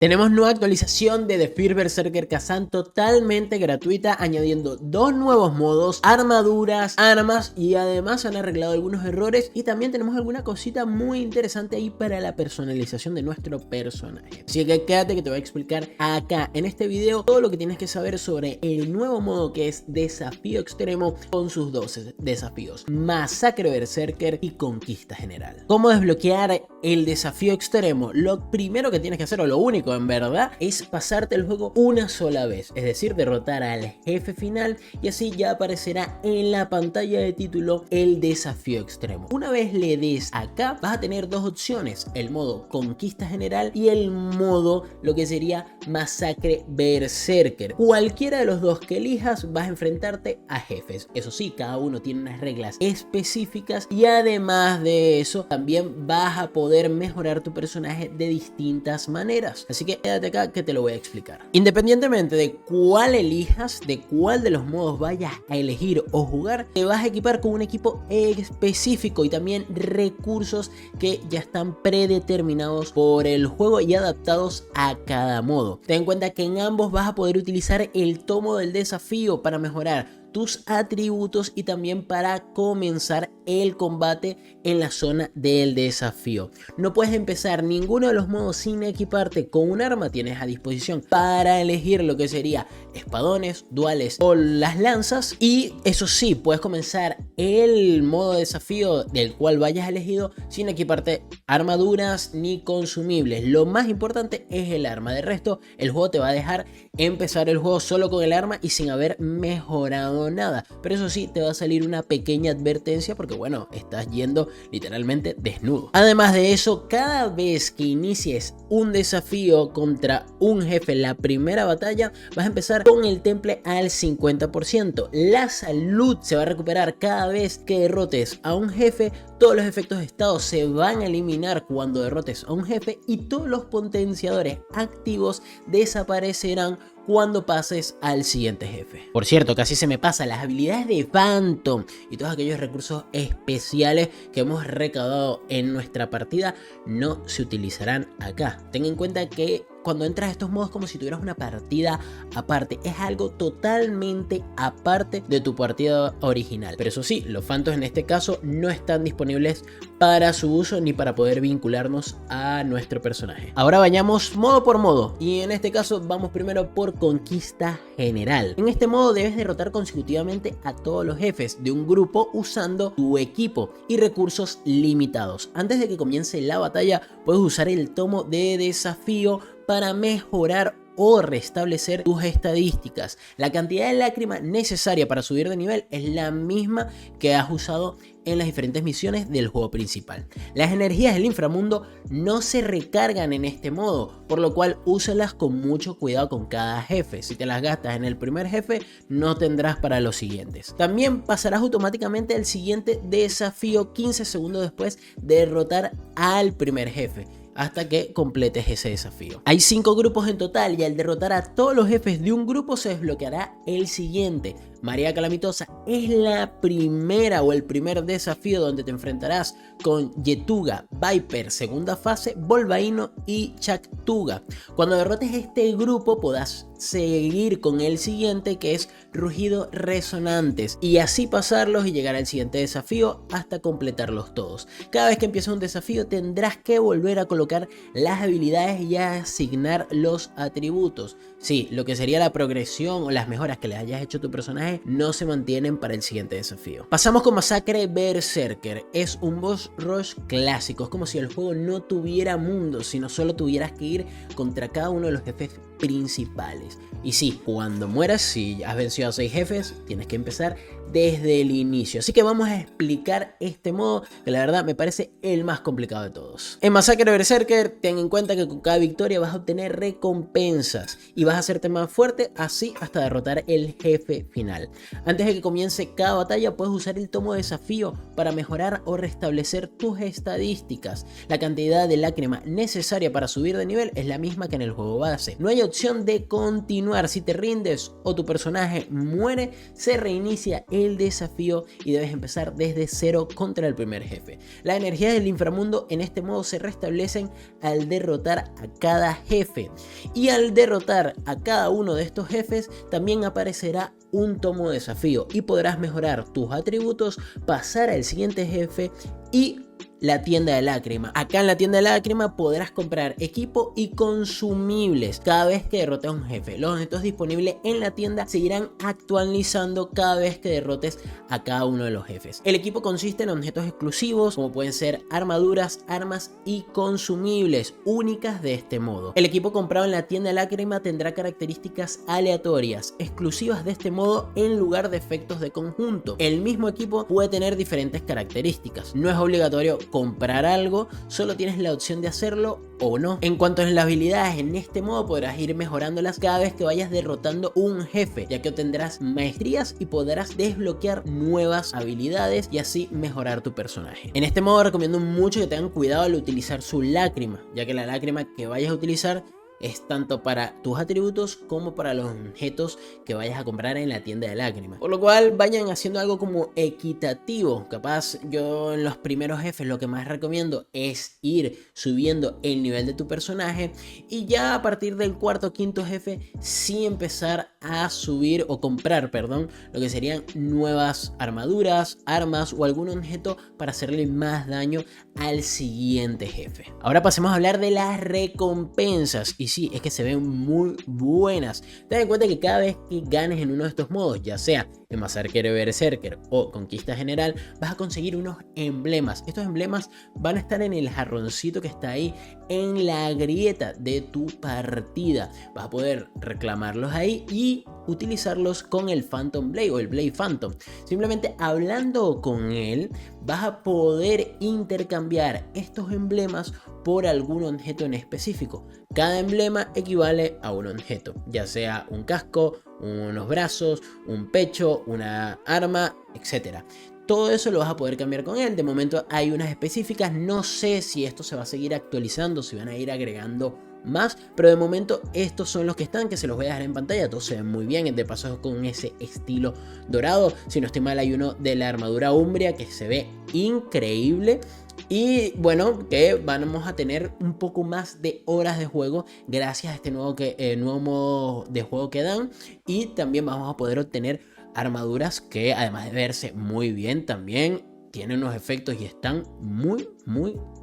Tenemos nueva actualización de The Fear Berserker Kazan totalmente gratuita, añadiendo dos nuevos modos, armaduras, armas y además han arreglado algunos errores y también tenemos alguna cosita muy interesante ahí para la personalización de nuestro personaje. Así que quédate que te voy a explicar acá en este video todo lo que tienes que saber sobre el nuevo modo que es Desafío Extremo con sus dos desafíos, Masacre Berserker y Conquista General. ¿Cómo desbloquear el Desafío Extremo? Lo primero que tienes que hacer, o lo único en verdad, es pasarte el juego una sola vez, es decir, derrotar al jefe final y así ya aparecerá en la pantalla de título el Desafío Extremo. Una vez le des acá vas a tener dos opciones, el modo Conquista General y el modo lo que sería Masacre Berserker. Cualquiera de los dos que elijas vas a enfrentarte a jefes, eso sí, cada uno tiene unas reglas específicas y además de eso también vas a poder mejorar tu personaje de distintas maneras. Así que quédate acá que te lo voy a explicar. Independientemente de cuál elijas, de cuál de los modos vayas a elegir o jugar, te vas a equipar con un equipo específico y también recursos que ya están predeterminados por el juego y adaptados a cada modo. Ten en cuenta que en ambos vas a poder utilizar el tomo del desafío para mejorar tus atributos y también para comenzar el combate en la zona del desafío. No puedes empezar ninguno de los modos sin equiparte con un arma. Tienes a disposición para elegir lo que sería espadones, duales o las lanzas, y eso sí, puedes comenzar el modo de desafío del cual vayas elegido sin equiparte armaduras ni consumibles. Lo más importante es el arma, de resto el juego te va a dejar empezar el juego solo con el arma y sin haber mejorado nada, pero eso sí, te va a salir una pequeña advertencia porque bueno, estás yendo literalmente desnudo. Además de eso, cada vez que inicies un desafío contra un jefe en la primera batalla, vas a empezar con el temple al 50%. La salud se va a recuperar cada vez que derrotes a un jefe. Todos los efectos de estado se van a eliminar cuando derrotes a un jefe y todos los potenciadores activos desaparecerán cuando pases al siguiente jefe. Por cierto, casi se me pasa, las habilidades de Phantom y todos aquellos recursos especiales que hemos recaudado en nuestra partida no se utilizarán acá. Ten en cuenta que cuando entras a estos modos como si tuvieras una partida aparte, es algo totalmente aparte de tu partida original. Pero eso sí, los Phantoms en este caso no están disponibles para su uso ni para poder vincularnos a nuestro personaje. Ahora vayamos modo por modo y en este caso vamos primero por Conquista General. En este modo debes derrotar consecutivamente a todos los jefes de un grupo usando tu equipo y recursos limitados. Antes de que comience la batalla puedes usar el tomo de desafío para mejorar o restablecer tus estadísticas. La cantidad de lágrimas necesaria para subir de nivel es la misma que has usado en las diferentes misiones del juego principal. Las energías del inframundo no se recargan en este modo, por lo cual úsalas con mucho cuidado con cada jefe. Si te las gastas en el primer jefe, no tendrás para los siguientes. También pasarás automáticamente al siguiente desafío 15 segundos después de derrotar al primer jefe, hasta que completes ese desafío. Hay 5 grupos en total y al derrotar a todos los jefes de un grupo se desbloqueará el siguiente. María Calamitosa es la primera o el primer desafío donde te enfrentarás con Yetuga, Viper, segunda fase, Volvaino y Chactuga. Cuando derrotes este grupo podrás seguir con el siguiente, que es Rugido Resonantes, y así pasarlos y llegar al siguiente desafío hasta completarlos todos. Cada vez que empieces un desafío tendrás que volver a colocar las habilidades y a asignar los atributos. Sí, lo que sería la progresión o las mejoras que le hayas hecho a tu personaje no se mantienen para el siguiente desafío. Pasamos con Masacre Berserker. Es un boss rush clásico, es como si el juego no tuviera mundo, sino solo tuvieras que ir contra cada uno de los jefes principales. Y sí, cuando mueras, si has vencido a 6 jefes, tienes que empezar desde el inicio. Así que vamos a explicar este modo, que la verdad me parece el más complicado de todos. En Masacre Berserker, ten en cuenta que con cada victoria vas a obtener recompensas y vas a hacerte más fuerte, así hasta derrotar el jefe final. Antes de que comience cada batalla, puedes usar el tomo de desafío para mejorar o restablecer tus estadísticas. La cantidad de lágrima necesaria para subir de nivel es la misma que en el juego base. No hay opción de continuar. Si te rindes o tu personaje muere, se reinicia el desafío y debes empezar desde cero contra el primer jefe. Las energías del inframundo en este modo se restablecen al derrotar a cada jefe, y al derrotar a cada uno de estos jefes también aparecerá un tomo de desafío y podrás mejorar tus atributos, pasar al siguiente jefe y la tienda de lágrima. Acá en la tienda de lágrima podrás comprar equipo y consumibles cada vez que derrotes a un jefe. Los objetos disponibles en la tienda seguirán actualizando cada vez que derrotes a cada uno de los jefes. El equipo consiste en objetos exclusivos como pueden ser armaduras, armas y consumibles únicas de este modo. El equipo comprado en la tienda de lágrima tendrá características aleatorias exclusivas de este modo en lugar de efectos de conjunto. El mismo equipo puede tener diferentes características. No es obligatorio comprar algo, solo tienes la opción de hacerlo o no. En cuanto a las habilidades, en este modo podrás ir mejorándolas cada vez que vayas derrotando un jefe, ya que obtendrás maestrías y podrás desbloquear nuevas habilidades y así mejorar tu personaje. En este modo recomiendo mucho que tengan cuidado al utilizar su lágrima, ya que la lágrima que vayas a utilizar es tanto para tus atributos como para los objetos que vayas a comprar en la tienda de lágrimas. Por lo cual vayan haciendo algo como equitativo. Capaz yo en los primeros jefes lo que más recomiendo es ir subiendo el nivel de tu personaje, y ya a partir del cuarto o quinto jefe sí empezar a subir o comprar, perdón, lo que serían nuevas armaduras, armas o algún objeto para hacerle más daño al siguiente jefe. Ahora pasemos a hablar de las recompensas, y sí, es que se ven muy buenas. Ten en cuenta que cada vez que ganes en uno de estos modos, ya sea en Masacre Berserker o Conquista General, vas a conseguir unos emblemas. Estos emblemas van a estar en el jarroncito que está ahí en la grieta de tu partida. Vas a poder reclamarlos ahí y utilizarlos con el Phantom Blade o el Blade Phantom. Simplemente hablando con él vas a poder intercambiar estos emblemas por algún objeto en específico. Cada emblema equivale a un objeto, ya sea un casco, unos brazos, un pecho, una arma, etc. Todo eso lo vas a poder cambiar con él. De momento hay unas específicas, no sé si esto se va a seguir actualizando, si van a ir agregando más, pero de momento estos son los que están, que se los voy a dejar en pantalla. Todos se ven muy bien, de paso con ese estilo dorado. Si no estoy mal, hay uno de la armadura Umbria que se ve increíble. Y bueno, que vamos a tener un poco más de horas de juego gracias a este nuevo modo de juego que dan. Y también vamos a poder obtener armaduras que, además de verse muy bien, también tienen unos efectos y están muy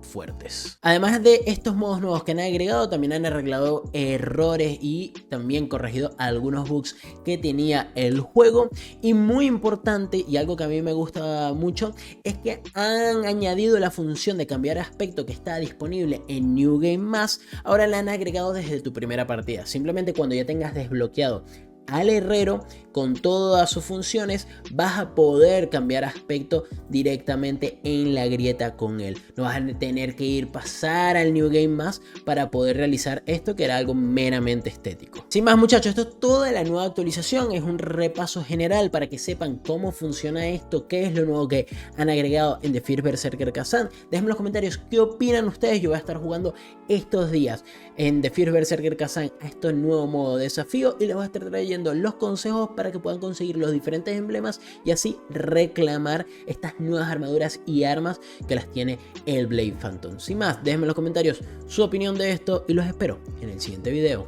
fuertes. Además de estos modos nuevos que han agregado, también han arreglado errores y también corregido algunos bugs que tenía el juego. Y muy importante, y algo que a mí me gusta mucho, es que han añadido la función de cambiar aspecto que está disponible en New Game Más. Ahora la han agregado desde tu primera partida. Simplemente cuando ya tengas desbloqueado al herrero con todas sus funciones, vas a poder cambiar aspecto directamente en la grieta con él. No vas a tener que pasar al New Game Más para poder realizar esto, que era algo meramente estético. Sin más, muchachos, esto es toda la nueva actualización. Es un repaso general para que sepan cómo funciona esto, qué es lo nuevo que han agregado en The First Berserker Kazan. Déjenme en los comentarios qué opinan ustedes. Yo voy a estar jugando estos días en The First Berserker Kazan a este nuevo modo de desafío, y les voy a estar trayendo los consejos para que puedan conseguir los diferentes emblemas y así reclamar estas nuevas armaduras y armas que las tiene el Blade Phantom. Sin más, déjenme en los comentarios su opinión de esto y los espero en el siguiente video.